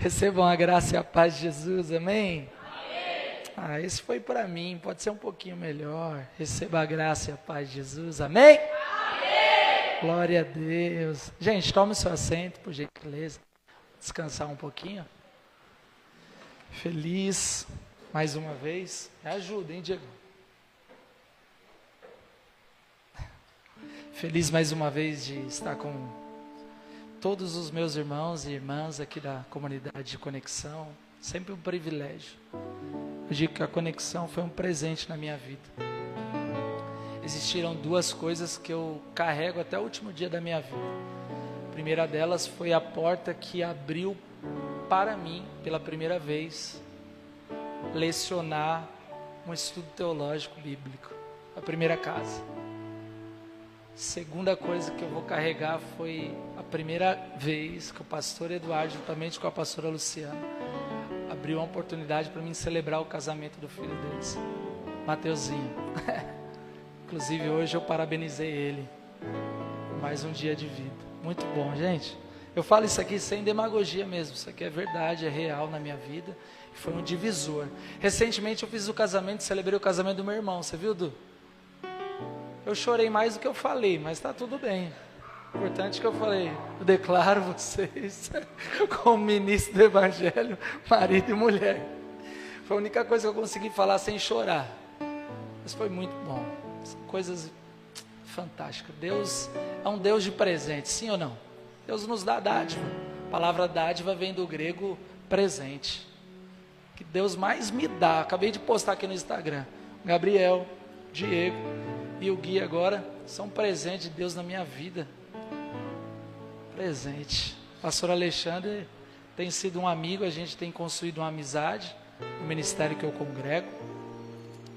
Recebam a graça e a paz de Jesus, amém? Ah, esse foi para mim, pode ser um pouquinho melhor. Receba a graça e a paz de Jesus, amém? Glória a Deus. Gente, tome o seu assento, por gentileza. Descansar um pouquinho. Feliz, mais uma vez. Me ajuda, hein, Diego? Feliz mais uma vez de estar com todos os meus irmãos e irmãs aqui da comunidade de Conexão. Sempre um privilégio. Eu digo que a Conexão foi um presente na minha vida. Existiram duas coisas que eu carrego até o último dia da minha vida. A primeira delas foi a porta que abriu para mim, pela primeira vez, lecionar um estudo teológico bíblico. A primeira casa. Segunda coisa que eu vou carregar foi a primeira vez que o pastor Eduardo, juntamente com a pastora Luciana, abriu uma oportunidade para mim celebrar o casamento do filho deles, Mateuzinho. Inclusive hoje eu parabenizei ele por mais um dia de vida. Muito bom, gente. Eu falo isso aqui sem demagogia mesmo, isso aqui é verdade, é real na minha vida. Foi um divisor. Recentemente eu fiz o casamento, celebrei o casamento do meu irmão, você viu, Du? Eu chorei mais do que eu falei, mas está tudo bem. O importante é que eu falei, eu declaro vocês como ministro do Evangelho, marido e mulher. Foi a única coisa que eu consegui falar sem chorar. Mas foi muito bom. São coisas fantásticas. Deus é um Deus de presente, sim ou não? Deus nos dá dádiva. A palavra dádiva vem do grego presente. Que Deus mais me dá. Acabei de postar aqui no Instagram. Gabriel, Diego e o Gui agora são presentes de Deus na minha vida. Presente. O pastor Alexandre tem sido um amigo, a gente tem construído uma amizade no ministério que eu congrego.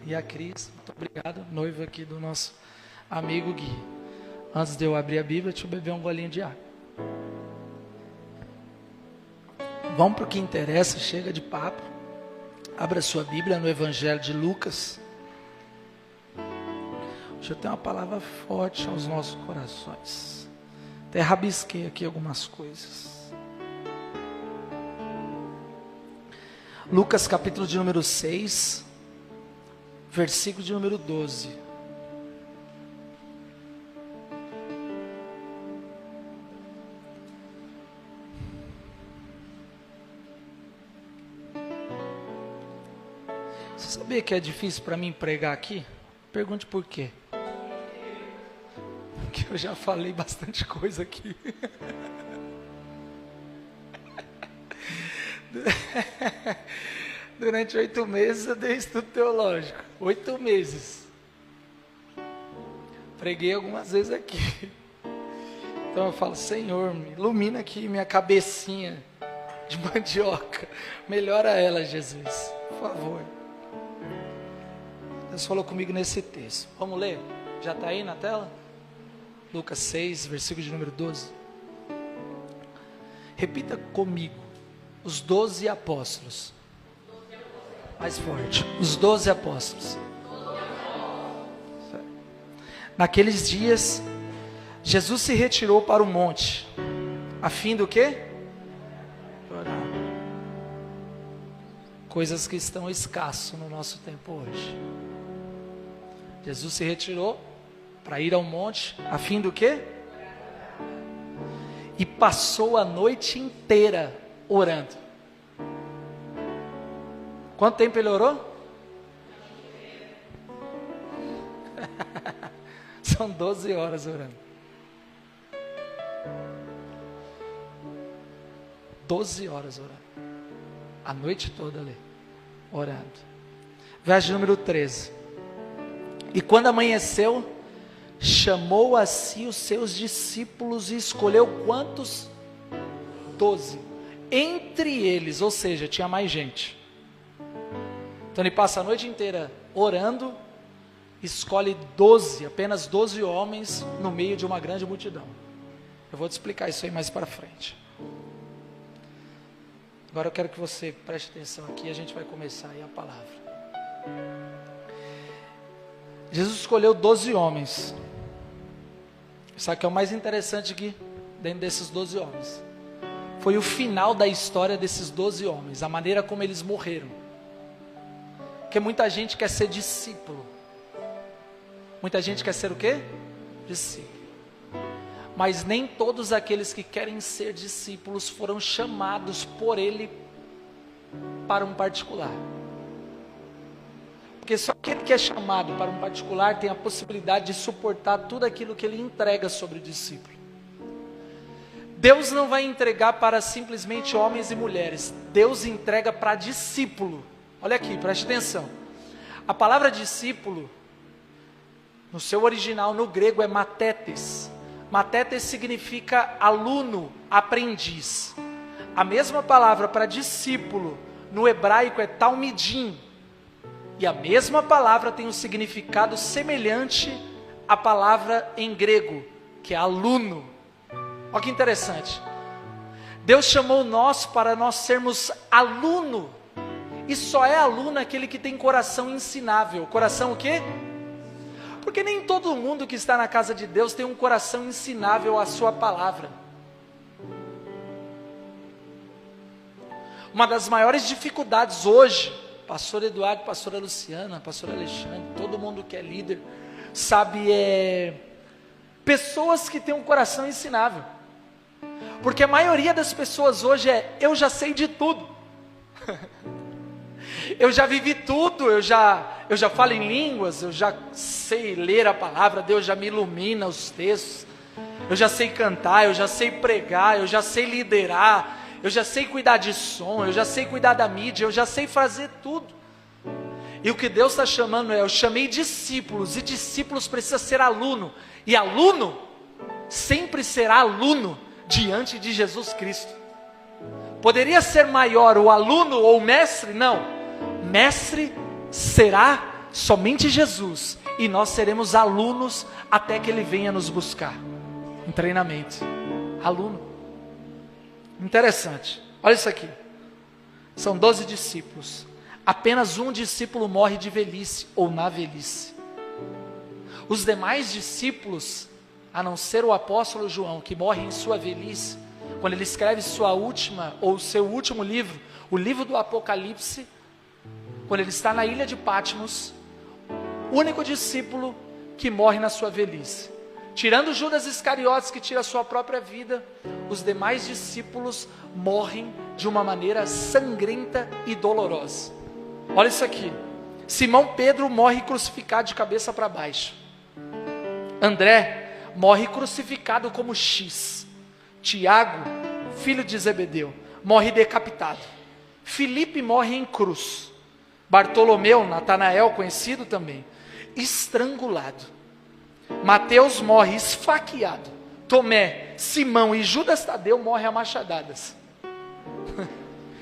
E a Cris, muito obrigado, noiva aqui do nosso amigo Gui. Antes de eu abrir a Bíblia, deixa eu beber um golinho de água. Vamos para o que interessa, chega de papo. Abra sua Bíblia no Evangelho de Lucas. Hoje eu tenho uma palavra forte aos nossos corações. Até rabisquei aqui algumas coisas. Lucas capítulo de número 6, versículo de número 12. Você sabia que é difícil para mim pregar aqui? Pergunte por quê. Porque eu já falei bastante coisa aqui. Durante 8 meses eu dei estudo teológico. 8 meses. Preguei algumas vezes aqui. Então eu falo, Senhor, me ilumina aqui minha cabecinha de mandioca. Melhora ela, Jesus. Por favor. Deus falou comigo nesse texto. Vamos ler? Já está aí na tela? Lucas 6, versículo de número 12. Repita comigo. Os 12 apóstolos. Mais forte. Os 12 apóstolos. Naqueles dias, Jesus se retirou para o monte. A fim do quê? Orar. Coisas que estão escasso no nosso tempo hoje. Jesus se retirou para ir ao monte, a fim do quê? E passou a noite inteira orando. Quanto tempo ele orou? São 12 horas orando. 12 horas orando. A noite toda ali, orando. Verso número 13. E quando amanheceu, chamou a si os seus discípulos e escolheu quantos? 12. Entre eles, ou seja, tinha mais gente. Então ele passa a noite inteira orando, escolhe 12, apenas 12 homens no meio de uma grande multidão. Eu vou te explicar isso aí mais para frente. Agora eu quero que você preste atenção aqui, a gente vai começar aí a palavra. Jesus escolheu 12 homens. Sabe o que é o mais interessante aqui, dentro desses 12 homens? foi o final da história desses 12 homens, a maneira como eles morreram. Porque muita gente quer ser discípulo. Muita gente quer ser o quê? Discípulo. Mas nem todos aqueles que querem ser discípulos foram chamados por Ele para um particular. Porque só aquele que é chamado para um particular tem a possibilidade de suportar tudo aquilo que Ele entrega sobre o discípulo. Deus não vai entregar para simplesmente homens e mulheres. Deus entrega para discípulo. Olha aqui, preste atenção. A palavra discípulo, no seu original, no grego, é matetes. Matetes significa aluno, aprendiz. A mesma palavra para discípulo, no hebraico, é talmidim. E a mesma palavra tem um significado semelhante à palavra em grego, que é aluno. Olha que interessante. Deus chamou nós para nós sermos aluno. E só é aluno aquele que tem coração ensinável. Coração o quê? Porque nem todo mundo que está na casa de Deus tem um coração ensinável à sua palavra. Uma das maiores dificuldades hoje, pastor Eduardo, pastora Luciana, pastor Alexandre, todo mundo que é líder, sabe, pessoas que têm um coração ensinável. Porque a maioria das pessoas hoje eu já sei de tudo. Eu já vivi tudo, eu já falo em línguas, eu já sei ler a palavra, Deus já me ilumina os textos, eu já sei cantar, eu já sei pregar, eu já sei liderar, eu já sei cuidar de som, eu já sei cuidar da mídia, eu já sei fazer tudo. E o que Deus está chamando eu chamei discípulos, e discípulos precisa ser aluno, e aluno sempre será aluno diante de Jesus Cristo. Poderia ser maior o aluno ou o mestre? Não, mestre será somente Jesus, e nós seremos alunos até que Ele venha nos buscar, em treinamento, aluno. Interessante, olha isso aqui, são 12 discípulos, apenas um discípulo morre de velhice, ou na velhice. Os demais discípulos, a não ser o apóstolo João, que morre em sua velhice, quando ele escreve sua última, ou seu último livro, o livro do Apocalipse, quando ele está na ilha de Patmos, o único discípulo que morre na sua velhice. Tirando Judas Iscariotes, que tira a sua própria vida, os demais discípulos morrem de uma maneira sangrenta e dolorosa. Olha isso aqui, Simão Pedro morre crucificado de cabeça para baixo. André morre crucificado como X. Tiago, filho de Zebedeu, morre decapitado. Filipe morre em cruz. Bartolomeu, Natanael, conhecido também, estrangulado. Mateus morre esfaqueado. Tomé, Simão e Judas Tadeu morrem a machadadas.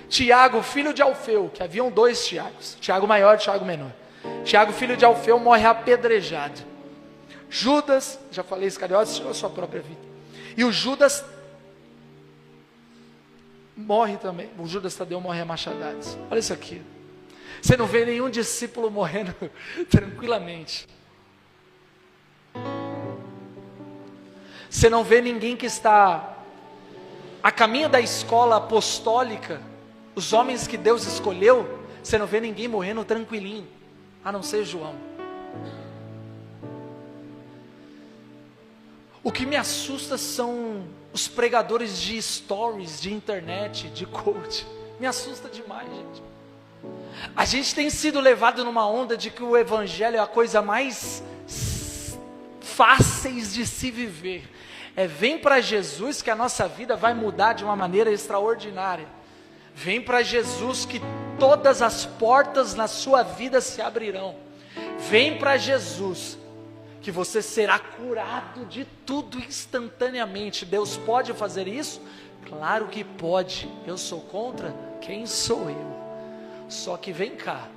Tiago, filho de Alfeu, que haviam 2 Tiagos, Tiago maior e Tiago menor. Tiago, filho de Alfeu, morre apedrejado. Judas, já falei, Iscariotes, tirou a sua própria vida. E o Judas morre também. O Judas Tadeu morre a machadadas. Olha isso aqui. Você não vê nenhum discípulo morrendo tranquilamente. Você não vê ninguém que está a caminho da escola apostólica, os homens que Deus escolheu, você não vê ninguém morrendo tranquilinho, a não ser João. O que me assusta são os pregadores de stories, de internet, de coach. Me assusta demais, gente. A gente tem sido levado numa onda de que o evangelho é a coisa mais fáceis de se viver. Vem para Jesus que a nossa vida vai mudar de uma maneira extraordinária. Vem para Jesus que todas as portas na sua vida se abrirão. Vem para Jesus que você será curado de tudo instantaneamente. Deus pode fazer isso? Claro que pode. Eu sou contra? Quem sou eu? Só que vem cá.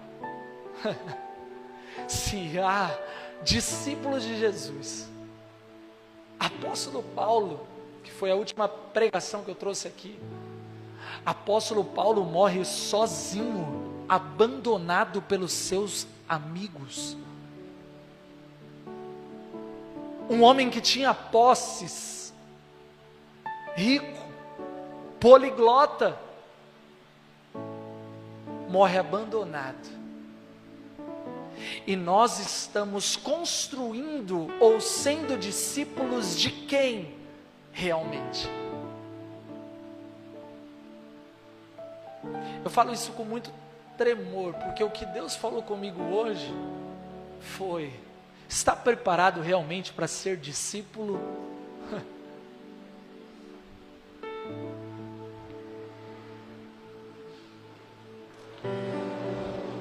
Se há discípulos de Jesus, apóstolo Paulo, que foi a última pregação que eu trouxe aqui, apóstolo Paulo morre sozinho, abandonado pelos seus amigos. Um homem que tinha posses, rico, poliglota, morre abandonado. E nós estamos construindo ou sendo discípulos de quem realmente? Eu falo isso com muito tremor, porque o que Deus falou comigo hoje foi: está preparado realmente para ser discípulo?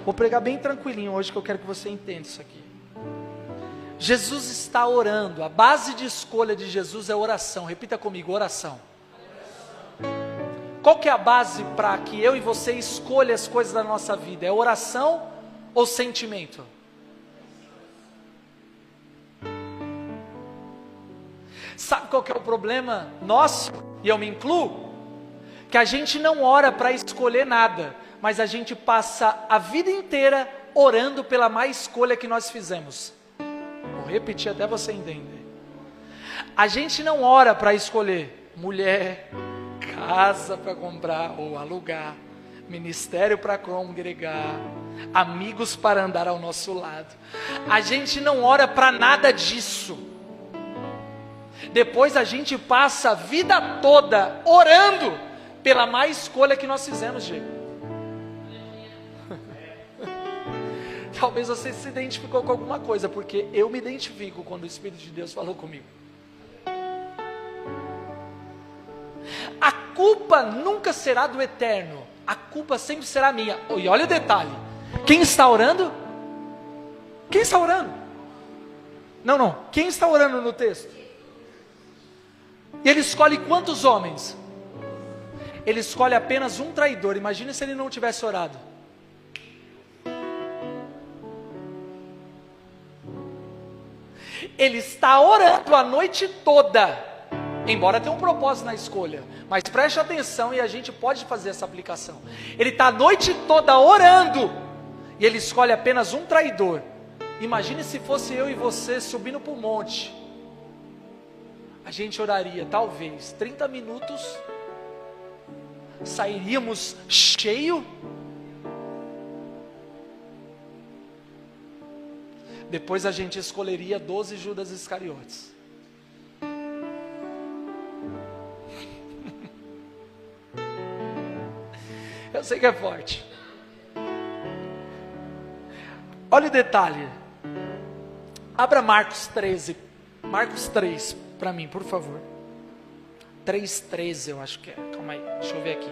Vou pregar bem tranquilinho hoje, que eu quero que você entenda isso aqui. Jesus está orando. A base de escolha de Jesus é oração. Repita comigo: oração. Qual que é a base para que eu e você escolha as coisas da nossa vida? É oração ou sentimento? Sabe qual que é o problema nosso? E eu me incluo. Que a gente não ora para escolher nada, mas a gente passa a vida inteira orando pela má escolha que nós fizemos. Vou repetir até você entender. A gente não ora para escolher mulher, casa para comprar ou alugar, ministério para congregar, amigos para andar ao nosso lado. A gente não ora para nada disso. Depois a gente passa a vida toda orando pela má escolha que nós fizemos, Diego. Talvez você se identificou com alguma coisa, porque eu me identifico quando o Espírito de Deus falou comigo. A culpa nunca será do eterno, a culpa sempre será minha. E olha o detalhe: quem está orando? Quem está orando? Não, quem está orando no texto? E ele escolhe quantos homens? Ele escolhe apenas um traidor. Imagine se ele não tivesse orado. Ele está orando a noite toda, embora tenha um propósito na escolha, mas preste atenção e a gente pode fazer essa aplicação. Ele está a noite toda orando, e ele escolhe apenas um traidor. Imagine se fosse eu e você subindo para o monte. A gente oraria talvez 30 minutos, sairíamos cheio. Depois a gente escolheria 12 Judas Iscariotes. Eu sei que é forte. Olha o detalhe. Abra Marcos 13. Marcos 3 para mim, por favor. 3:13 eu acho que é. Calma aí, deixa eu ver aqui.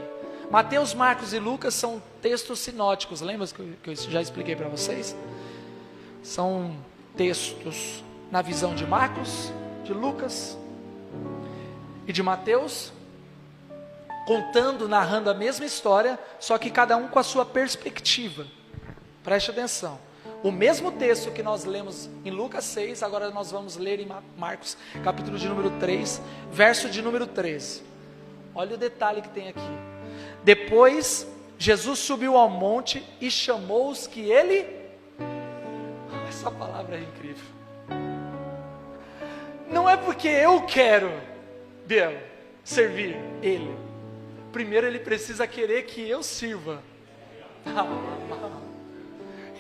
Mateus, Marcos e Lucas são textos sinóticos. Lembra que eu já expliquei para vocês? São textos na visão de Marcos, de Lucas e de Mateus, contando, narrando a mesma história, só que cada um com a sua perspectiva. Preste atenção. O mesmo texto que nós lemos em Lucas 6, agora nós vamos ler em Marcos, capítulo de número 3, verso de número 13. Olha o detalhe que tem aqui. Depois, Jesus subiu ao monte e chamou os que ele... Essa palavra é incrível. Não é porque eu quero, Biel, servir ele. Primeiro ele precisa querer que eu sirva.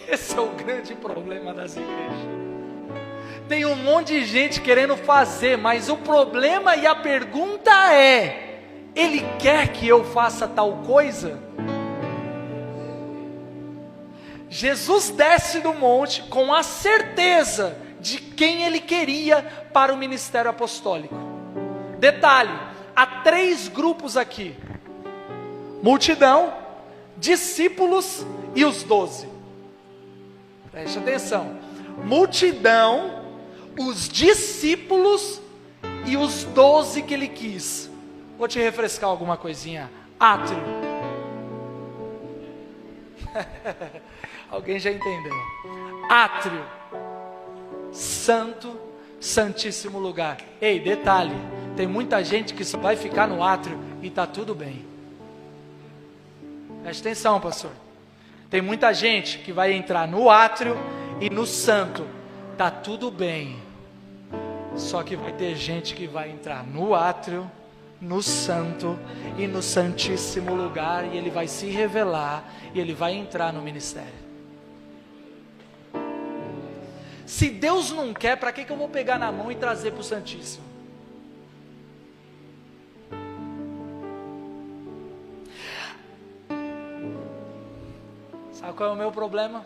Esse é o grande problema das igrejas. Tem um monte de gente querendo fazer, mas o problema e a pergunta é: ele quer que eu faça tal coisa? Jesus desce do monte com a certeza de quem ele queria para o ministério apostólico. Detalhe, há 3 grupos aqui: multidão, discípulos e os 12. Preste atenção: multidão, os discípulos e os 12 que ele quis. Vou te refrescar alguma coisinha. Átrio. Alguém já entendeu? Átrio, santo, santíssimo lugar. Ei, detalhe, tem muita gente que só vai ficar no átrio e está tudo bem. Preste atenção, pastor. Tem muita gente que vai entrar no átrio e no santo, está tudo bem. Só que vai ter gente que vai entrar no átrio no santo e no santíssimo lugar, e ele vai se revelar, e ele vai entrar no ministério. Se Deus não quer, para que eu vou pegar na mão e trazer para o Santíssimo? Sabe qual é o meu problema?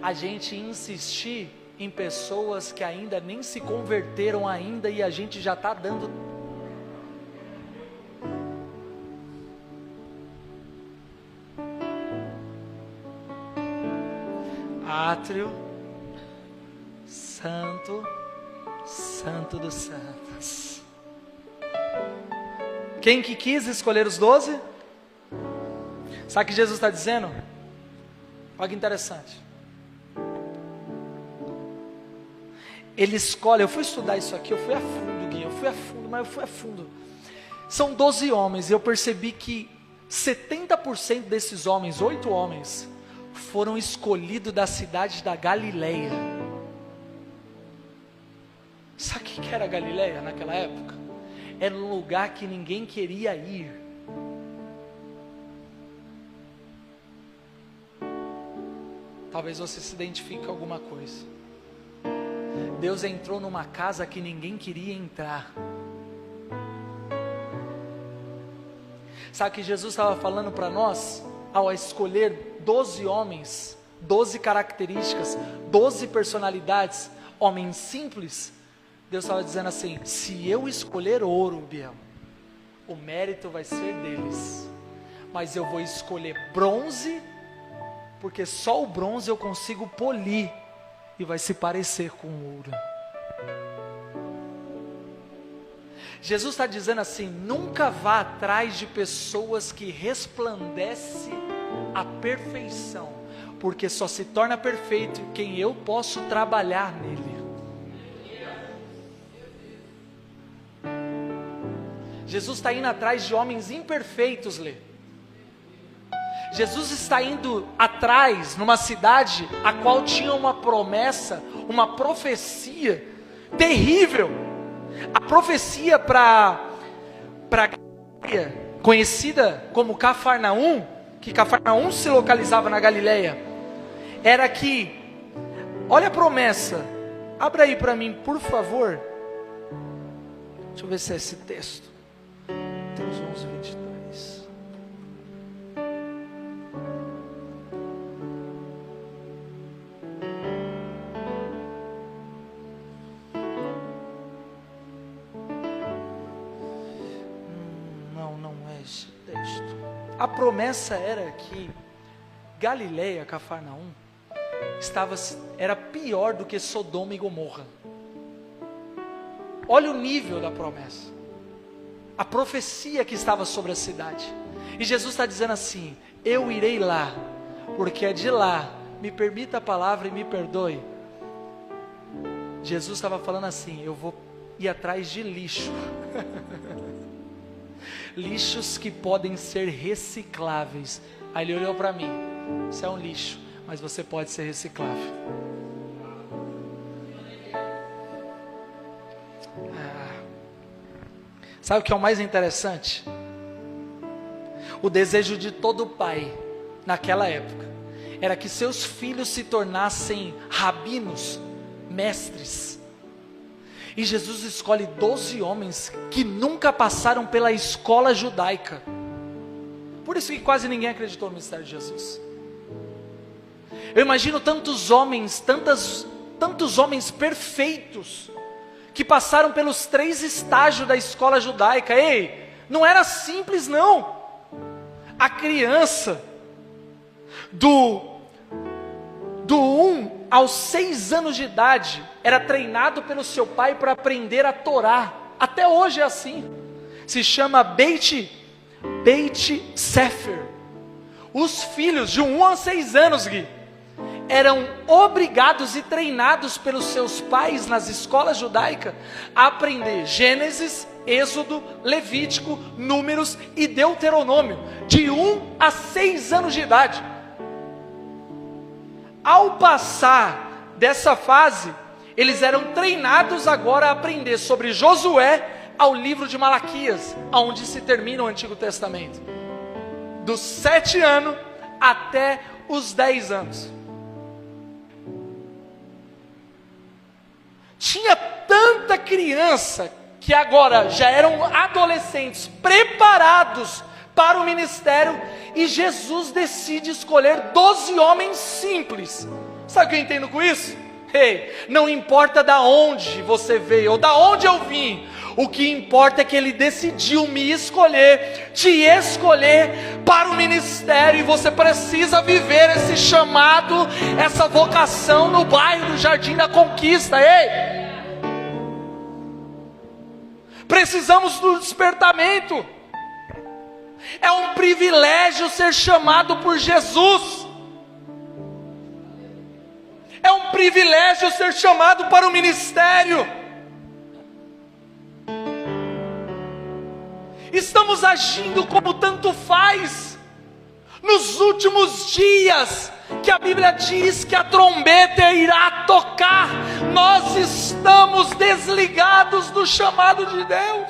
A gente insistir em pessoas que ainda nem se converteram ainda, e a gente já está dando. Átrio, santo, santo dos santos. Quem que quis escolher os 12? Sabe o que Jesus está dizendo? Olha que interessante. Ele escolhe, eu fui estudar isso aqui, eu fui a fundo, Gui, mas eu fui a fundo. São 12 homens, e eu percebi que 70% desses homens, 8 homens, foram escolhidos da cidade da Galileia. Sabe o que era a Galileia naquela época? Era um lugar que ninguém queria ir. Talvez você se identifique com alguma coisa. Deus entrou numa casa que ninguém queria entrar. Sabe o que Jesus estava falando para nós? Ao escolher 12 homens, 12 características, 12 personalidades, homens simples, Deus estava dizendo assim: se eu escolher ouro, Biel, o mérito vai ser deles, mas eu vou escolher bronze, porque só o bronze eu consigo polir, e vai se parecer com o ouro. Jesus está dizendo assim: nunca vá atrás de pessoas que resplandecem a perfeição, porque só se torna perfeito quem eu posso trabalhar nele. Jesus está indo atrás de homens imperfeitos, Lê. Jesus está indo atrás numa cidade a qual tinha uma promessa, uma profecia terrível. A profecia para conhecida como Cafarnaum, que Cafarnaum se localizava na Galileia, era que, olha a promessa, abra aí para mim, por favor. Deixa eu ver se é esse texto. Mateus 11:23. Não é esse texto. A promessa era que Galileia, Cafarnaum, era pior do que Sodoma e Gomorra. Olha o nível da promessa, a profecia que estava sobre a cidade. E Jesus está dizendo assim: eu irei lá, porque é de lá, me permita a palavra e me perdoe. Jesus estava falando assim: eu vou ir atrás de lixo. Lixos que podem ser recicláveis. Aí ele olhou para mim: isso é um lixo, mas você pode ser reciclável. Sabe o que é o mais interessante? O desejo de todo pai naquela época era que seus filhos se tornassem rabinos, mestres. E Jesus escolhe 12 homens que nunca passaram pela escola judaica. Por isso que quase ninguém acreditou no ministério de Jesus. Eu imagino tantos homens, tantos homens perfeitos, que passaram pelos 3 estágios da escola judaica. Ei, não era simples não. A criança, do 1 aos 6 anos de idade, era treinado pelo seu pai para aprender a Torá. Até hoje é assim. Se chama Beit Sefer. Os filhos de 1 a 6 anos, Gui, eram obrigados e treinados pelos seus pais nas escolas judaicas a aprender Gênesis, Êxodo, Levítico, Números e Deuteronômio, de 1 a 6 anos de idade. Ao passar dessa fase, eles eram treinados agora a aprender sobre Josué, ao livro de Malaquias, onde se termina o Antigo Testamento, dos 7 anos até os 10 anos. Tinha tanta criança que agora já eram adolescentes preparados para o ministério, e Jesus decide escolher 12 homens simples. Sabe o que eu entendo com isso? Não importa da onde você veio ou da onde eu vim, o que importa é que Ele decidiu me escolher, te escolher para o ministério, e você precisa viver esse chamado, essa vocação no bairro do Jardim da Conquista. Precisamos do despertamento. É um privilégio ser chamado por Jesus. É um privilégio ser chamado para o ministério. Estamos agindo como tanto faz. Nos últimos dias, que a Bíblia diz que a trombeta irá tocar, nós estamos desligados do chamado de Deus.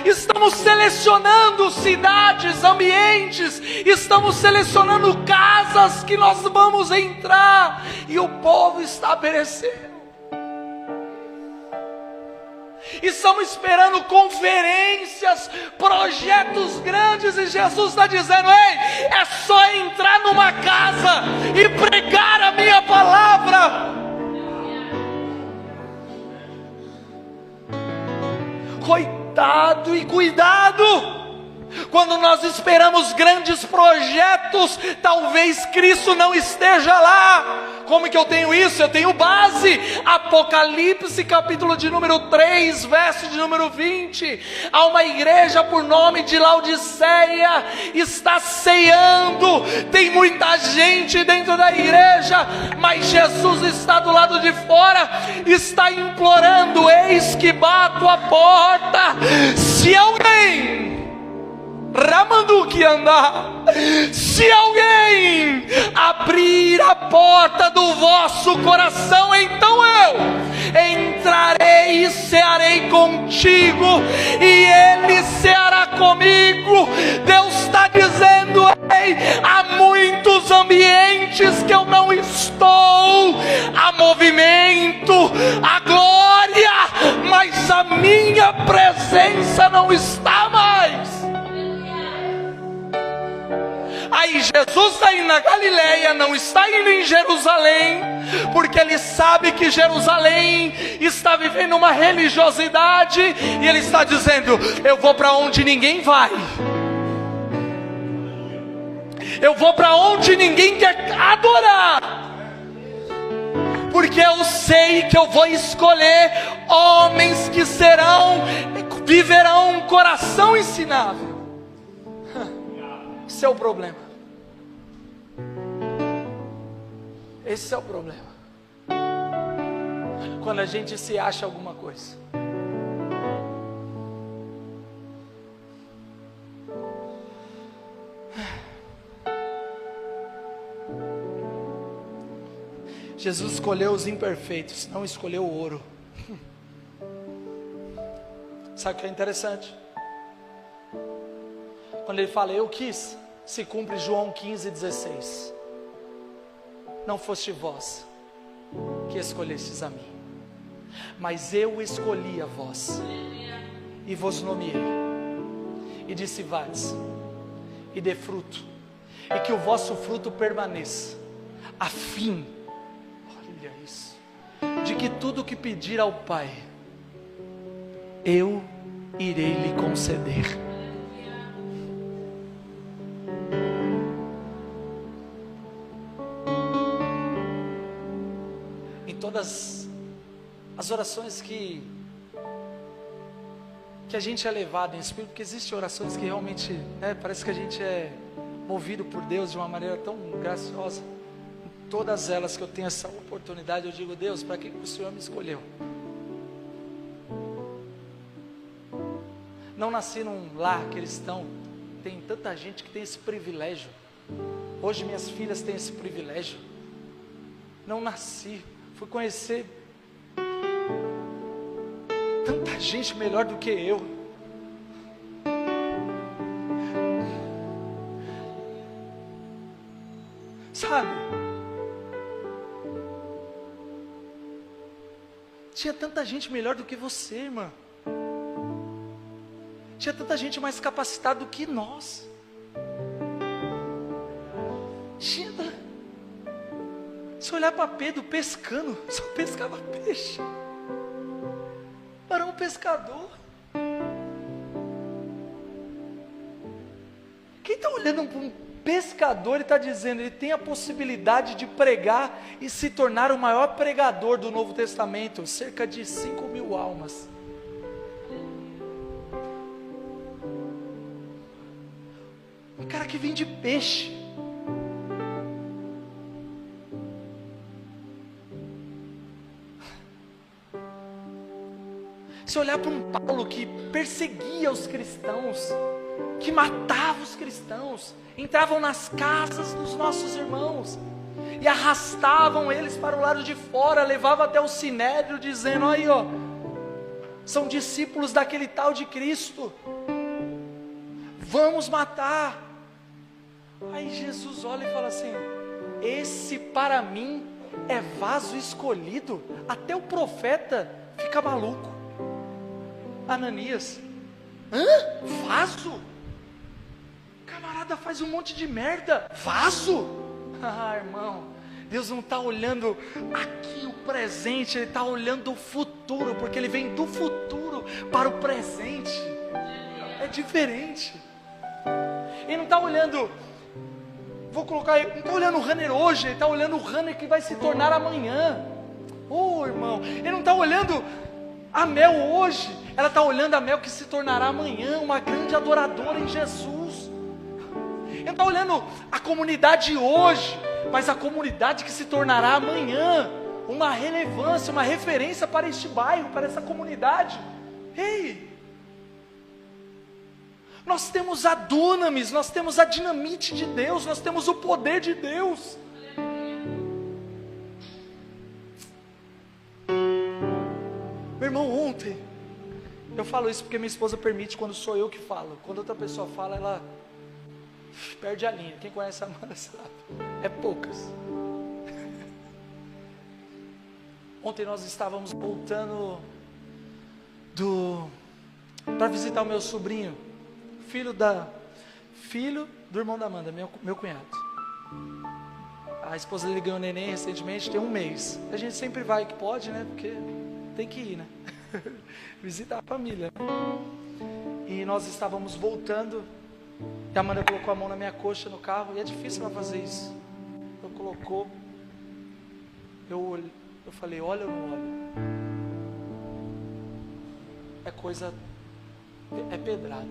Estamos selecionando cidades, ambientes, estamos selecionando casas que nós vamos entrar, e o povo está perecendo. Estamos esperando conferências, projetos grandes, e Jesus está dizendo: ei, é só entrar numa casa e pregar a minha palavra. Coitado e cuidado, quando nós esperamos grandes projetos, talvez Cristo não esteja lá. Como que eu tenho isso? Eu tenho base. Apocalipse capítulo de número 3, verso de número 20. Há uma igreja por nome de Laodiceia, está ceando, tem muita gente dentro da igreja, mas Jesus está do lado de fora, está implorando: eis que bato a porta, se alguém se alguém abrir a porta do vosso coração, então eu entrarei e cearei contigo, e ele ceará comigo. Deus está dizendo: ei, há muitos ambientes que eu não estou, há movimento, há glória, mas a minha presença não está mais. Aí Jesus está indo na Galileia, não está indo em Jerusalém, porque Ele sabe que Jerusalém está vivendo uma religiosidade, e Ele está dizendo: eu vou para onde ninguém vai, eu vou para onde ninguém quer adorar, porque eu sei que eu vou escolher homens que viverão um coração ensinável. Esse é o problema. Esse é o problema. Quando a gente se acha alguma coisa. Jesus escolheu os imperfeitos, não escolheu o ouro. Sabe o que é interessante? Quando Ele fala: eu quis, se cumpre João 15,16. Não foste vós que escolhestes a mim, mas eu escolhi a vós, e vos nomeei, e disse: vades, e dê fruto, e que o vosso fruto permaneça, a fim, olha isso, de que tudo que pedir ao Pai, eu irei lhe conceder. Todas as orações que a gente é levado em espírito, porque existem orações que realmente, parece que a gente é movido por Deus de uma maneira tão graciosa. Em todas elas que eu tenho essa oportunidade, eu digo: Deus, para que o Senhor me escolheu? Não nasci num lar cristão. Tem tanta gente que tem esse privilégio. Hoje minhas filhas têm esse privilégio. Não nasci. Fui conhecer tanta tanta gente melhor do que eu. Sabe? Tinha tanta gente melhor do que você, irmã. Tinha tanta gente mais capacitada do que nós. Tinha. Se olhar para Pedro pescando, só pescava peixe. Para um pescador. Quem está olhando para um pescador e está dizendo, ele tem a possibilidade de pregar e se tornar o maior pregador do Novo Testamento, cerca de 5.000 almas. Um cara que vende peixe. Se olhar para um Paulo que perseguia os cristãos, que matava os cristãos, entravam nas casas dos nossos irmãos e arrastavam eles para o lado de fora, levavam até o sinédrio dizendo, aí ó, são discípulos daquele tal de Cristo, vamos matar. Aí Jesus olha e fala assim, esse para mim é vaso escolhido, até o profeta fica maluco. Ananias, vaso? Camarada faz um monte de merda, vaso? Ah, irmão, Deus não está olhando aqui o presente, Ele está olhando o futuro, porque Ele vem do futuro para o presente, é diferente. Ele não está olhando, não está olhando o Runner hoje, Ele está olhando o Runner que vai se tornar amanhã. Irmão, Ele não está olhando a Mel hoje, ela está olhando a Mel que se tornará amanhã uma grande adoradora em Jesus. Ele não está olhando a comunidade hoje, mas a comunidade que se tornará amanhã uma relevância, uma referência para este bairro, para essa comunidade. Ei, nós temos a dunamis, nós temos a dinamite de Deus, nós temos o poder de Deus. Meu irmão, ontem, eu falo isso porque minha esposa permite quando sou eu que falo. Quando outra pessoa fala, ela perde a linha. Quem conhece a Amanda sabe, é poucas. Ontem nós estávamos voltando para visitar o meu sobrinho, filho do irmão da Amanda, meu cunhado. A esposa dele ganhou neném recentemente, tem um mês. A gente sempre vai que pode, né? Porque tem que ir, né? Visitar a família. E nós estávamos voltando, e a Amanda colocou a mão na minha coxa no carro, e é difícil ela fazer isso. Então colocou, eu falei, olha ou não olha? É pedrada.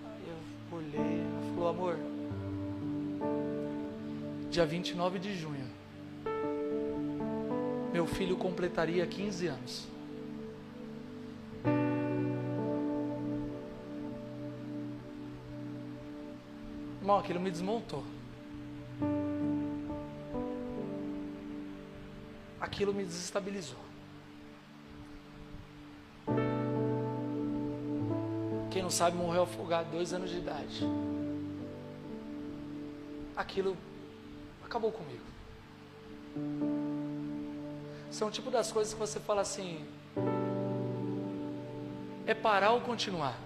Aí eu olhei, ela falou, amor, dia 29 de junho, meu filho completaria 15 anos. Irmão, aquilo me desmontou. Aquilo me desestabilizou. Quem não sabe, morreu afogado, 2 anos de idade. Aquilo acabou comigo. São o tipo das coisas que você fala assim, é parar ou continuar?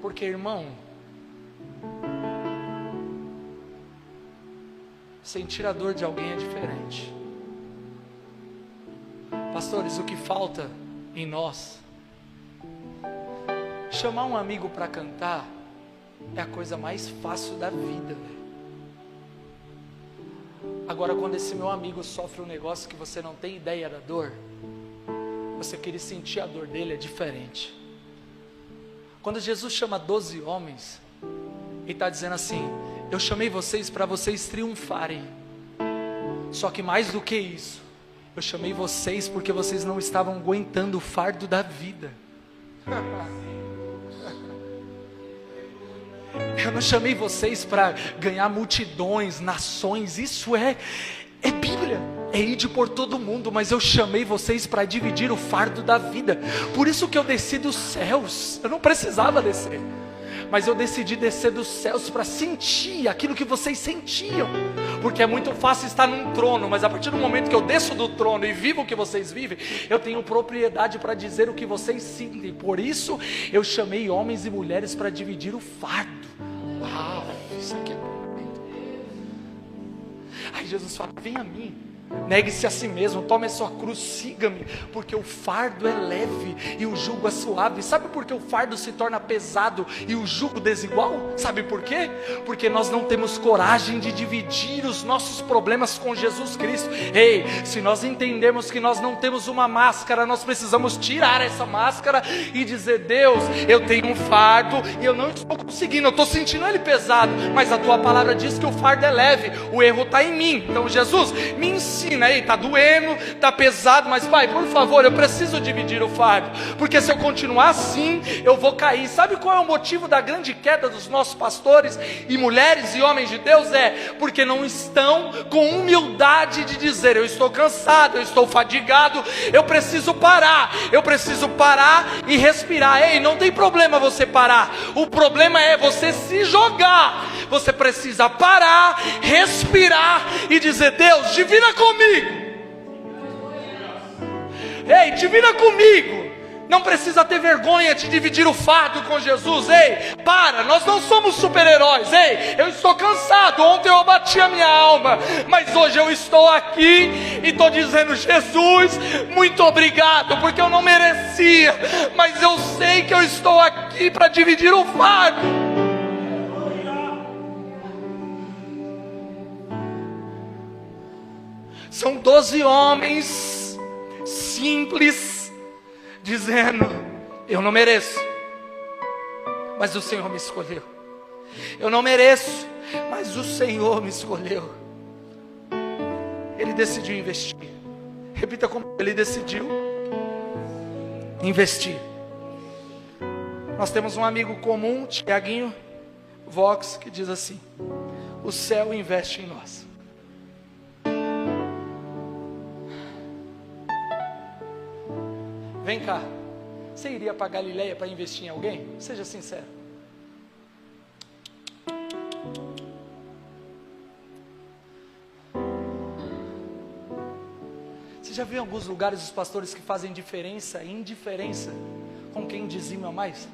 Porque, irmão, sentir a dor de alguém é diferente. Pastores, o que falta em nós, chamar um amigo para cantar, é a coisa mais fácil da vida, velho. Agora, quando esse meu amigo sofre um negócio que você não tem ideia da dor, você querer sentir a dor dele é diferente. Quando Jesus chama 12 homens, Ele está dizendo assim, eu chamei vocês para vocês triunfarem. Só que mais do que isso, eu chamei vocês porque vocês não estavam aguentando o fardo da vida. Eu não chamei vocês para ganhar multidões, nações. Isso é Bíblia. É ir por todo mundo, mas eu chamei vocês para dividir o fardo da vida. Por isso que eu desci dos céus. Eu não precisava descer, mas eu decidi descer dos céus para sentir aquilo que vocês sentiam. Porque é muito fácil estar num trono, mas a partir do momento que eu desço do trono e vivo o que vocês vivem, eu tenho propriedade para dizer o que vocês sentem. Por isso eu chamei homens e mulheres para dividir o fardo. Uau, isso aqui é bonito. Aí Jesus fala: vem a mim, negue-se a si mesmo, tome a sua cruz, siga-me, porque o fardo é leve e o jugo é suave. Sabe por que o fardo se torna pesado e o jugo desigual? Sabe por quê? Porque nós não temos coragem de dividir os nossos problemas com Jesus Cristo. Ei, se nós entendemos que nós não temos uma máscara, nós precisamos tirar essa máscara e dizer: Deus, eu tenho um fardo e eu não estou conseguindo, eu estou sentindo ele pesado, mas a tua palavra diz que o fardo é leve, o erro está em mim. Então Jesus, me ensina. Aí está doendo, está pesado, mas Pai, por favor, eu preciso dividir o fardo, porque se eu continuar assim, eu vou cair. Sabe qual é o motivo da grande queda dos nossos pastores e mulheres e homens de Deus? É porque não estão com humildade de dizer: eu estou cansado, eu estou fadigado, eu preciso parar e respirar. Ei, não tem problema você parar, o problema é você se jogar. Você precisa parar, respirar e dizer: Deus, divina comigo. Ei, divina comigo. Não precisa ter vergonha de dividir o fardo com Jesus. Ei, para, nós não somos super-heróis. Ei, eu estou cansado, ontem eu abati a minha alma, mas hoje eu estou aqui e estou dizendo: Jesus, muito obrigado, porque eu não merecia, mas eu sei que eu estou aqui para dividir o fardo. São 12 homens simples, dizendo: eu não mereço, mas o Senhor me escolheu. Eu não mereço, mas o Senhor me escolheu. Ele decidiu investir. Repita comigo: ele decidiu investir. Nós temos um amigo comum, Tiaguinho Vox, que diz assim: o céu investe em nós. Vem cá, você iria para Galileia para investir em alguém? Seja sincero. Você já viu em alguns lugares os pastores que fazem diferença e indiferença com quem dizima mais?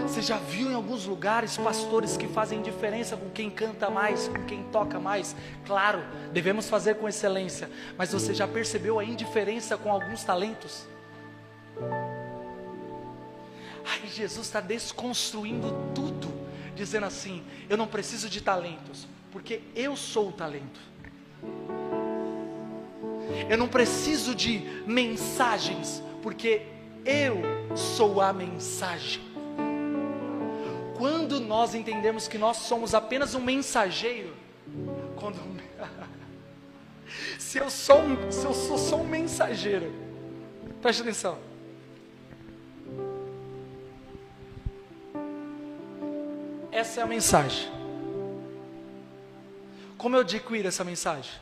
Você já viu em alguns lugares pastores que fazem diferença com quem canta mais, com quem toca mais? Claro, devemos fazer com excelência, mas você já percebeu a indiferença com alguns talentos? Aí Jesus está desconstruindo tudo, dizendo assim: eu não preciso de talentos, porque eu sou o talento. Eu não preciso de mensagens, porque eu sou a mensagem. Quando nós entendemos que nós somos apenas um mensageiro, se eu sou só um mensageiro, preste atenção. Essa é a mensagem. Como eu adquiro essa mensagem?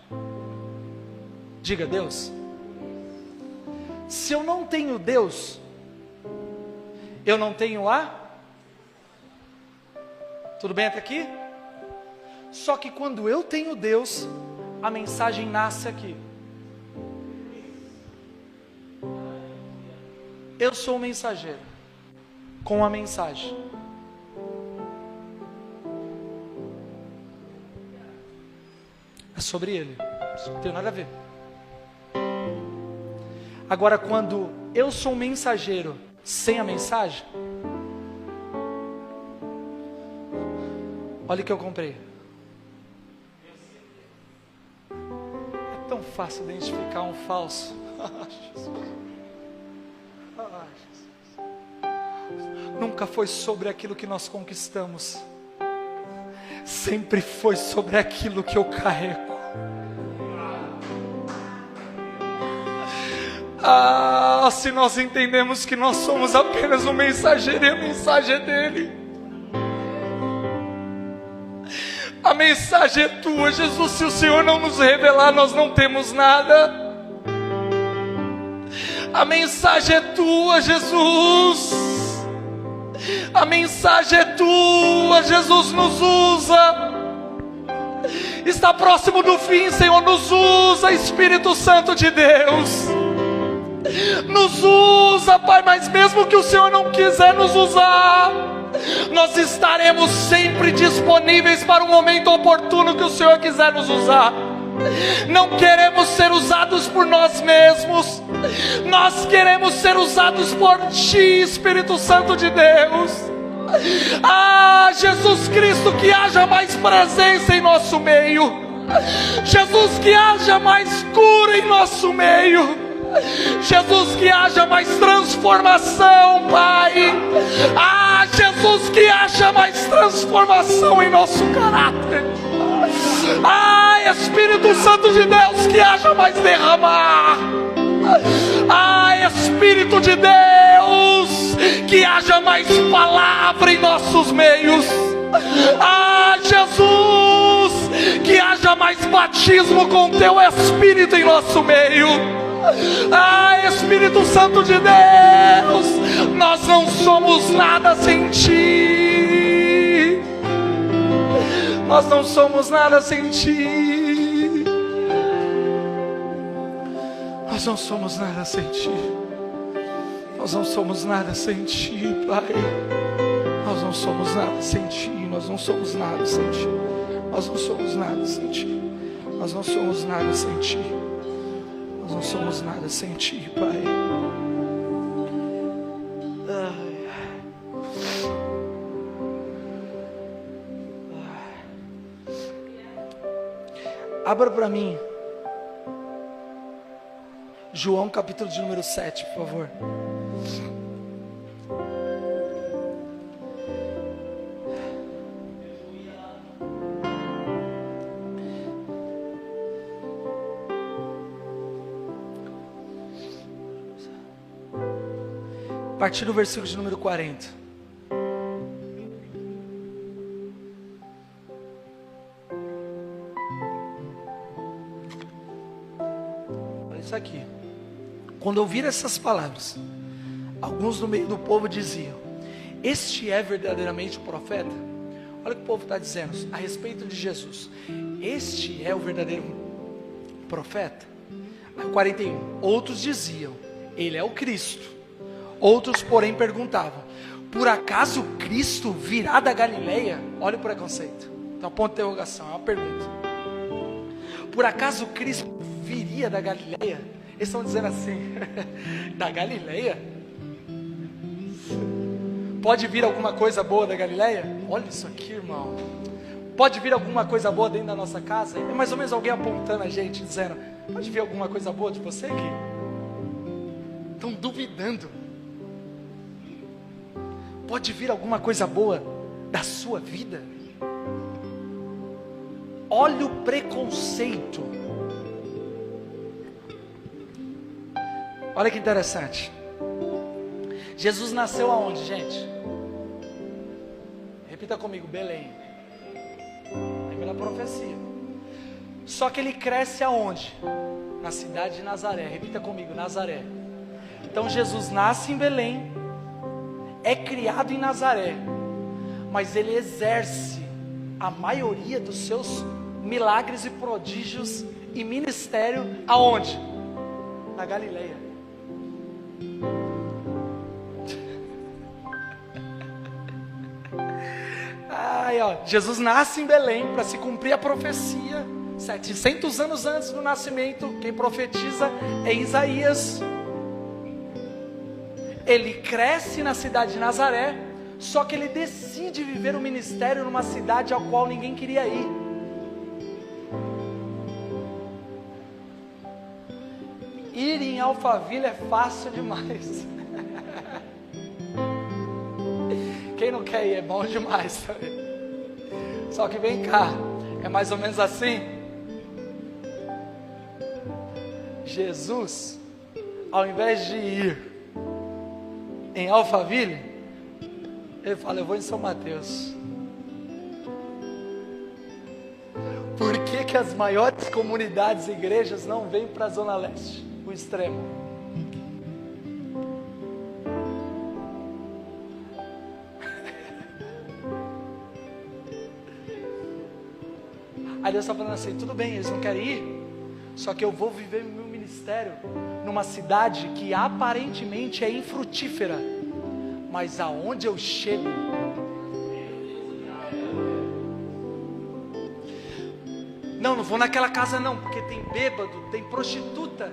Diga: Deus. Se eu não tenho Deus, eu não tenho a... Tudo bem até aqui? Só que quando eu tenho Deus, a mensagem nasce aqui. Eu sou o mensageiro com a mensagem. É sobre ele, isso não tem nada a ver. Agora, quando eu sou um mensageiro sem a mensagem, olha o que eu comprei. É tão fácil identificar um falso. Nunca foi sobre aquilo que nós conquistamos, sempre foi sobre aquilo que eu carrego. Se nós entendemos que nós somos apenas um mensageiro e a mensagem é dele. A mensagem é tua, Jesus. Se o Senhor não nos revelar, nós não temos nada. A mensagem é tua, Jesus. A mensagem é tua, Jesus. Nos usa. Está próximo do fim, Senhor. Nos usa, Espírito Santo de Deus. Nos usa, Pai. Mas mesmo que o Senhor não quiser nos usar, nós estaremos sempre disponíveis para o momento oportuno que o Senhor quiser nos usar. Não queremos ser usados por nós mesmos. Nós queremos ser usados por Ti, Espírito Santo de Deus. Jesus Cristo, que haja mais presença em nosso meio. Jesus, que haja mais cura em nosso meio. Jesus, que haja mais transformação, Pai. Jesus, que haja mais transformação em nosso caráter. Espírito Santo de Deus, que haja mais derramar. Espírito de Deus, que haja mais palavra em nossos meios. Jesus, que haja mais batismo com Teu Espírito em nosso meio. Espírito Santo de Deus, nós não somos nada sem Ti. Nós não somos nada sem Ti. Nós não somos nada sem Ti. Nós não somos nada sem Ti, Pai. Nós não somos nada sem Ti. Nós não somos nada sem Ti. Nós não somos nada sem Ti. Nós não somos nada sem Ti. Nós não somos nada sem Ti, Pai. Abra para mim João capítulo de número 7, por favor. A partir do versículo de número 40. Olha isso aqui. Quando ouviram essas palavras, alguns no meio do povo diziam: este é verdadeiramente o profeta? Olha o que o povo está dizendo a respeito de Jesus. Este é o verdadeiro profeta? Aí 41. Outros diziam: ele é o Cristo. Outros, porém, perguntavam: por acaso Cristo virá da Galileia? Olha o preconceito. Então, ponto de interrogação, é uma pergunta. Por acaso Cristo viria da Galileia? Eles estão dizendo assim: da Galileia? Pode vir alguma coisa boa da Galileia? Olha isso aqui, irmão. Pode vir alguma coisa boa dentro da nossa casa? É mais ou menos alguém apontando a gente, dizendo: pode vir alguma coisa boa de você aqui? Estão duvidando. Pode vir alguma coisa boa da sua vida? Olha o preconceito. Olha que interessante. Jesus nasceu aonde, gente? Repita comigo: Belém. É pela profecia. Só que ele cresce aonde? Na cidade de Nazaré. Repita comigo: Nazaré. Então Jesus nasce em Belém, é criado em Nazaré, mas ele exerce a maioria dos seus milagres e prodígios e ministério aonde? Na Galileia. Jesus nasce em Belém para se cumprir a profecia. 700 anos antes do nascimento, quem profetiza é Isaías. Ele cresce na cidade de Nazaré, só que ele decide viver o ministério numa cidade ao qual ninguém queria ir. Ir em Alphaville é fácil demais. Quem não quer ir é bom demais. Só que vem cá, é mais ou menos assim. Jesus ao invés de ir em Alphaville, ele fala, eu vou em São Mateus. Por que que as maiores comunidades e igrejas não vêm para a Zona Leste, o extremo? Aí Deus está falando assim, tudo bem, eles não querem ir, só que eu vou viver meu ministério numa cidade que aparentemente é infrutífera, mas aonde eu chego, não vou naquela casa não, porque tem bêbado, tem prostituta,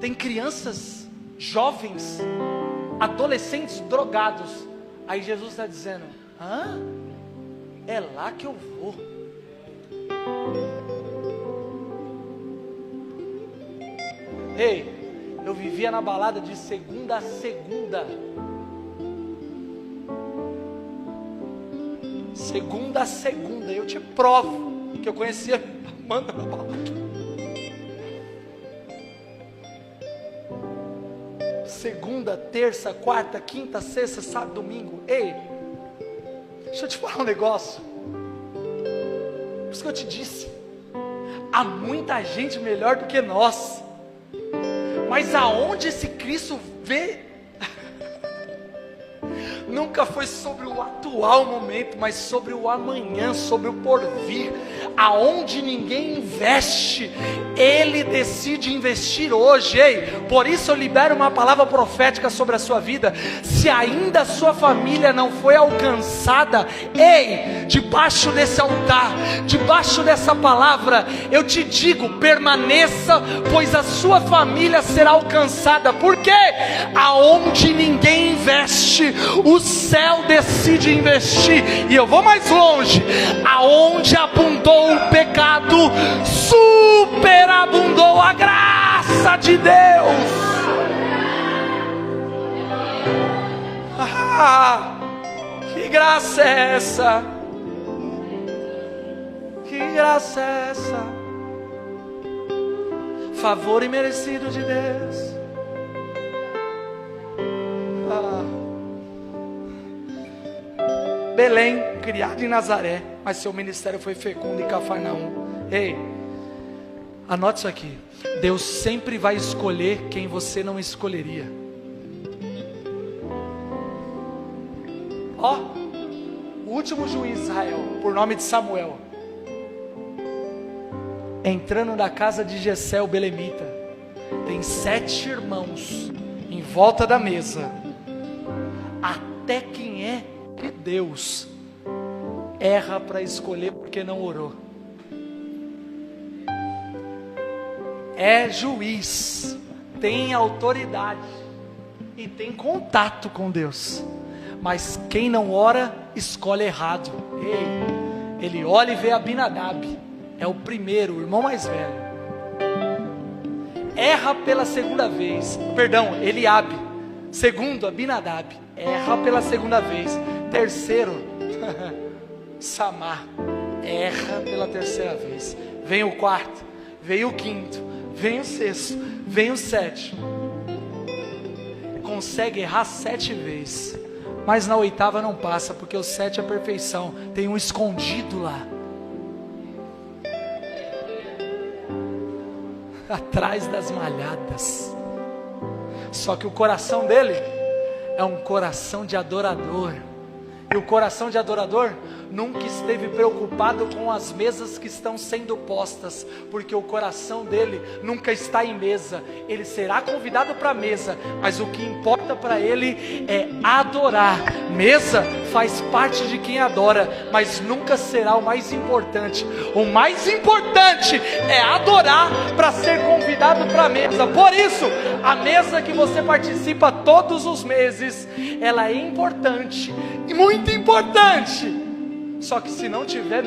tem crianças, jovens, adolescentes drogados. Aí Jesus está dizendo, é lá que eu vou. Ei, eu vivia na balada de segunda a segunda. Segunda a segunda, eu te provo que eu conhecia Amanda na balada. Segunda, terça, quarta, quinta, sexta, sábado, domingo. Ei, deixa eu te falar um negócio. Por isso que eu te disse, há muita gente melhor do que nós, mas aonde esse Cristo vê, nunca foi sobre o atual momento, mas sobre o amanhã, sobre o porvir. Aonde ninguém investe, Ele decide investir hoje. Ei, por isso eu libero uma palavra profética sobre a sua vida. Se ainda a sua família não foi alcançada, ei, debaixo desse altar, debaixo dessa palavra, eu te digo, permaneça, pois a sua família será alcançada. Porque aonde ninguém investe, o céu decide investir. E eu vou mais longe, aonde abundou o pecado, superabundou a graça de Deus. Que graça é essa? Que graça é essa? Favor imerecido de Deus. Belém, criado em Nazaré, mas seu ministério foi fecundo em Cafarnaum. Ei, anote isso aqui. Deus sempre vai escolher quem você não escolheria. Ó, o último juiz de Israel, por nome de Samuel, entrando na casa de Jessé o belemita, tem 7 irmãos em volta da mesa. Até quem é de Deus erra para escolher porque não orou. É juiz, tem autoridade e tem contato com Deus, mas quem não ora escolhe errado. Ei, ele olha e vê Abinadab, é o primeiro, o irmão mais velho, erra pela segunda vez, perdão, Eliabe, segundo Abinadab, erra pela segunda vez. Terceiro, Samar, erra pela terceira vez. Vem o quarto, vem o quinto, vem o sexto, vem o sétimo. Consegue errar 7 vezes, mas na 8ª não passa, porque o 7 é a perfeição. Tem um escondido lá, atrás das malhadas. Só que o coração dele é um coração de adorador. E o coração de adorador nunca esteve preocupado com as mesas que estão sendo postas, porque o coração dele nunca está em mesa. Ele será convidado para a mesa, mas o que importa para ele é adorar. Mesa faz parte de quem adora, mas nunca será o mais importante. O mais importante é adorar para ser convidado para a mesa. Por isso, a mesa que você participa todos os meses, ela é importante, e muito importante. Só que se não tiver,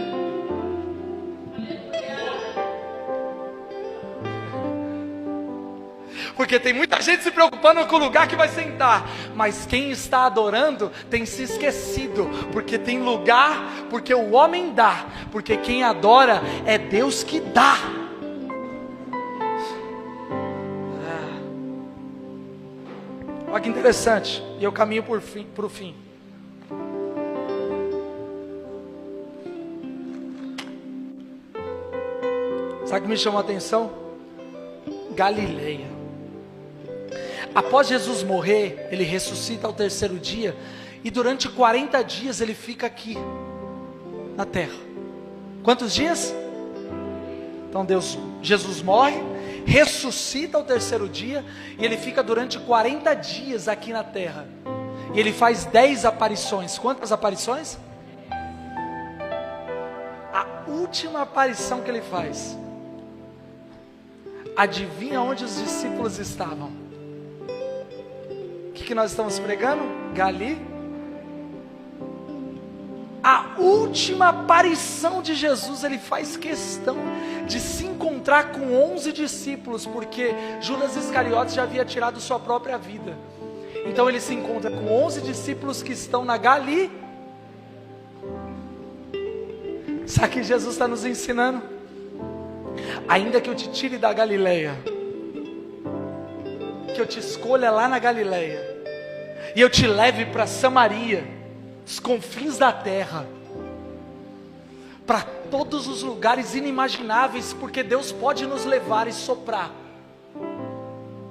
porque tem muita gente se preocupando com o lugar que vai sentar, mas quem está adorando tem se esquecido, porque tem lugar, porque o homem dá, porque quem adora é Deus que dá. Olha que interessante, e eu caminho para o fim. Sabe o que me chamou a atenção? Galileia. Após Jesus morrer, ele ressuscita ao terceiro dia, e durante 40 dias ele fica aqui, na terra. Quantos dias? Então Jesus morre, ressuscita ao terceiro dia, e ele fica durante 40 dias aqui na terra. E ele faz 10 aparições. Quantas aparições? A última aparição que ele faz, adivinha onde os discípulos estavam? O que nós estamos pregando? A última aparição de Jesus, ele faz questão de se encontrar com 11 discípulos, porque Judas Iscariotes já havia tirado sua própria vida. Então ele se encontra com 11 discípulos que estão na Galileia. Sabe o que Jesus está nos ensinando? Ainda que eu te tire da Galileia, que eu te escolha lá na Galileia, e eu te leve para Samaria, os confins da terra, para todos os lugares inimagináveis, porque Deus pode nos levar e soprar.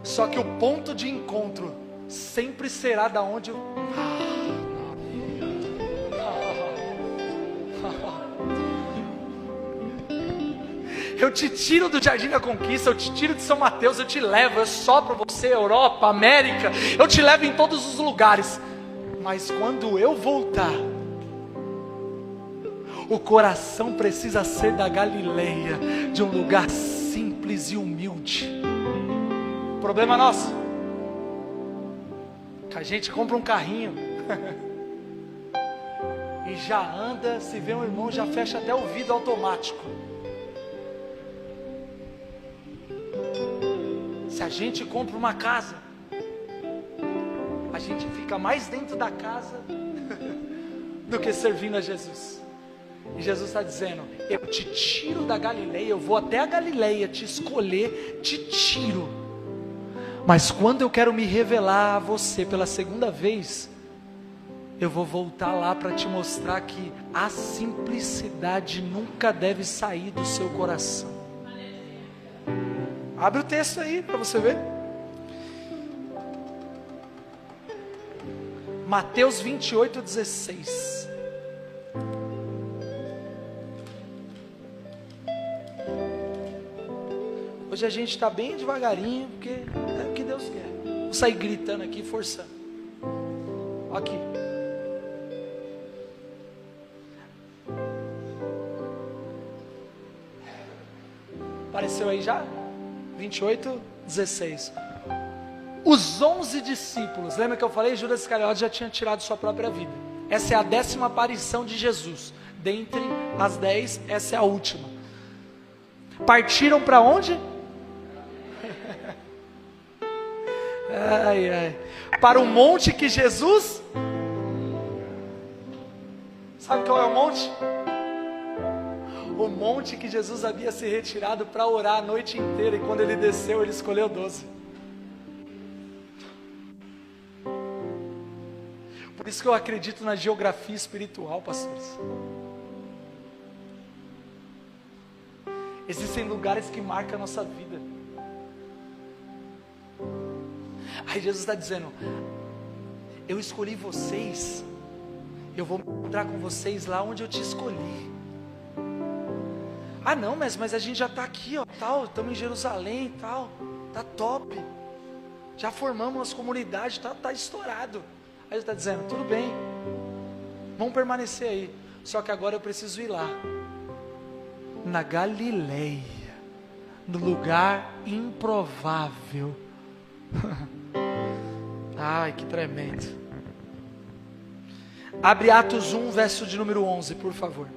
Só que o ponto de encontro sempre será da onde eu te tiro do Jardim da Conquista, eu te tiro de São Mateus, eu te levo, eu sopro você, Europa, América, eu te levo em todos os lugares. Mas quando eu voltar, o coração precisa ser da Galileia, de um lugar simples e humilde. Problema nosso, que a gente compra um carrinho e já anda, se vê um irmão, já fecha até o vidro automático. Se a gente compra uma casa, a gente fica mais dentro da casa do que servindo a Jesus. E Jesus está dizendo: eu te tiro da Galileia, eu vou até a Galileia te escolher, te tiro. Mas quando eu quero me revelar a você pela segunda vez, eu vou voltar lá para te mostrar que a simplicidade nunca deve sair do seu coração. Abre o texto aí para você ver. Mateus 28:16. Hoje a gente está bem devagarinho, porque é o que Deus quer. Vou sair gritando aqui, forçando. Aqui. Apareceu aí já? 28:16. Os 11 discípulos, lembra que eu falei? Judas Iscariotes já tinha tirado sua própria vida. Essa é a 10ª aparição de Jesus. Dentre as 10, essa é a última. Partiram para onde? Ai, ai. Para o monte que Jesus... Sabe qual é o monte? O monte que Jesus havia se retirado para orar a noite inteira, e quando ele desceu, ele escolheu 12. Por isso que eu acredito na geografia espiritual, pastores. Existem lugares que marcam a nossa vida. Aí Jesus está dizendo: eu escolhi vocês, eu vou me encontrar com vocês lá onde eu te escolhi. Ah não, mas a gente já está aqui, ó, tal, estamos em Jerusalém e tal, tá top, já formamos as comunidades, tá estourado. Aí ele está dizendo: tudo bem, vamos permanecer aí, só que agora eu preciso ir lá, na Galileia, no lugar improvável. Ai, que tremendo. Abre Atos 1, verso de número 11, por favor.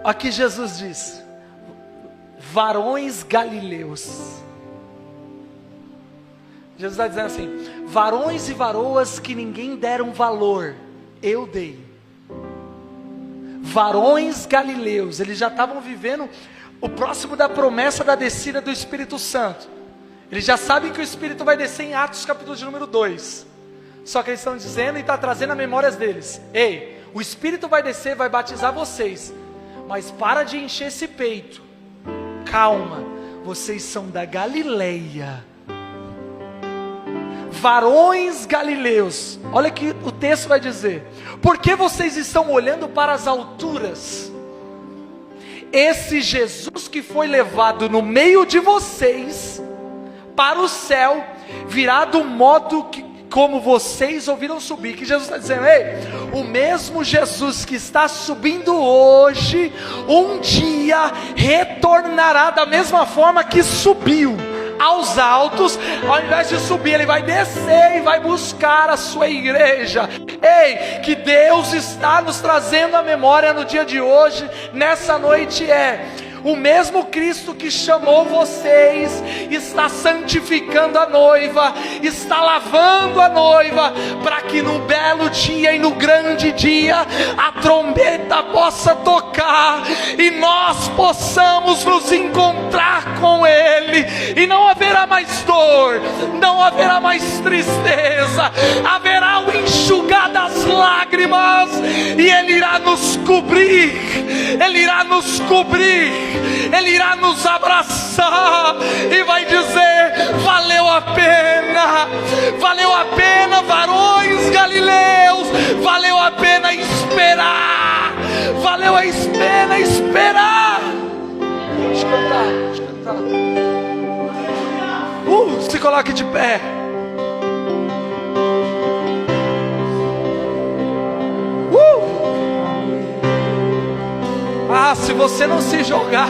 Aqui Jesus diz: varões galileus, Jesus está dizendo assim: varões e varoas que ninguém deram valor, eu dei. Varões galileus, eles já estavam vivendo o próximo da promessa da descida do Espírito Santo. Eles já sabem que o Espírito vai descer em Atos capítulo de número 2. Só que eles estão dizendo e está trazendo a memórias deles: ei, o Espírito vai descer, vai batizar vocês, mas para de encher esse peito, calma, vocês são da Galileia, varões galileus. Olha o que o texto vai dizer: porque vocês estão olhando para as alturas? Esse Jesus que foi levado no meio de vocês para o céu, virá do modo que como vocês ouviram subir. Que Jesus está dizendo: ei, o mesmo Jesus que está subindo hoje, um dia retornará da mesma forma que subiu aos altos. Ao invés de subir, ele vai descer e vai buscar a sua igreja. Ei, que Deus está nos trazendo à memória no dia de hoje, nessa noite, o mesmo Cristo que chamou vocês, está santificando a noiva, está lavando a noiva, para que no belo dia e no grande dia, a trombeta possa tocar, e nós possamos nos encontrar com Ele, e não haverá mais dor, não haverá mais tristeza, haverá o enxugar das lágrimas, e Ele irá nos cobrir, Ele irá nos cobrir, Ele irá nos abraçar e vai dizer: valeu a pena, varões galileus, valeu a pena esperar, valeu a pena esperar. Deixa eu cantar. Se coloque de pé. Se você não se jogar,